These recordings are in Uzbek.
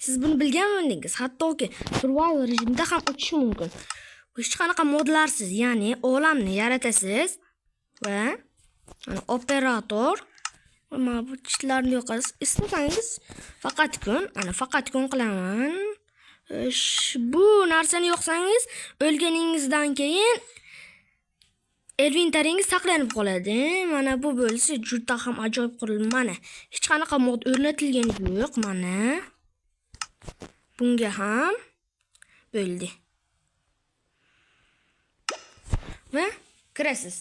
Siz buni bilganmidingiz? Hattoki survival rejimida ham o'tishi mumkin. Hech qanaqa modlarsiz, ya'ni olamni yaratasiz va operator mana bu ishlarni yo'qasiz. Istasangiz faqat kun qilaman. Bu narsani yo'qsangiz o'lganingizdan keyin inventaringiz saqlanib qoladi. Mana bu bo'lsa juda ham ajoyib qurilma. Mana hech qanaqa mod o'rnatilgani yo'q. Mana bunga ham bo'ldi. Va kirasiz.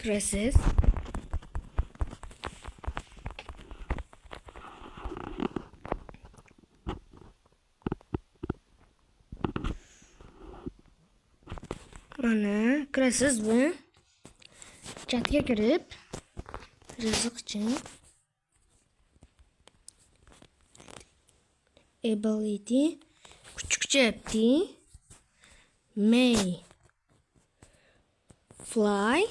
Kirasiz. Mana kirasiz bu chatga kirib rizqchi ability kuchukchapti may fly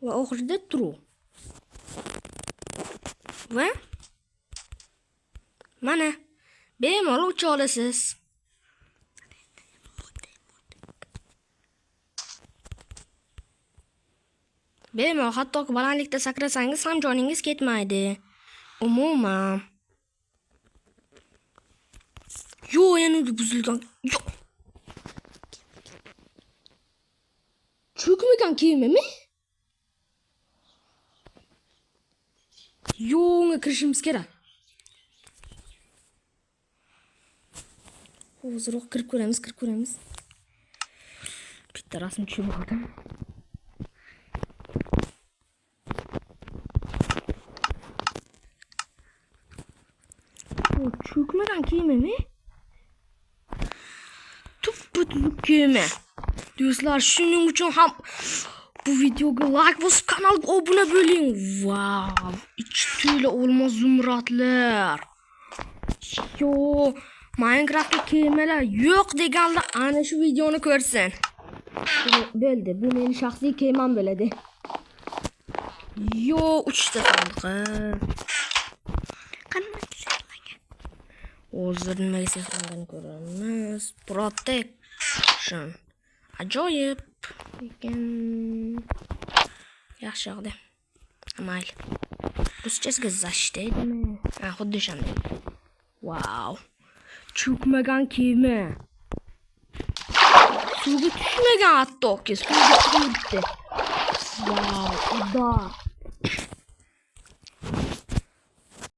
va oxirida true va mana bemalol ucha olasiz. Bemalol hattoki balandlikda sakrasangiz ham joningiz ketmaydi. Umuman. Yo, yana buzilgan. Yo. Cho'kmagan kiyimimi? Yo, unga kirishimiz kerak. Hozirroq kirib ko'ramiz. Bitta rasm tushib oldim. Cho'kmagan kiyimimi? Tuppa-tuzuk kiyimi. Do'stlar, shuning uchun ham bu videoga like bosib kanalga obuna bo'ling. Wow, ichi to'la olmos zumradlar. Yo, Minecraftda kiyimlar yo'q deganlar ana shu videoni ko'rsin. Bo'ldi, bu mening shaxsiy kiyimim bo'ladi. Yo, 3 ta sandiq. Hozir nimaga sehrlanganini ko'ramiz. Protection. Ajoyib. Lekin yaxshi yoqdi. Mayli. Ruschasiga zashtedimi? Xuddi shunday. Wow. Cho'kmagan kiyimi. Suvga tushmagan hattoki. Suvga tushdi. Wow, xudo.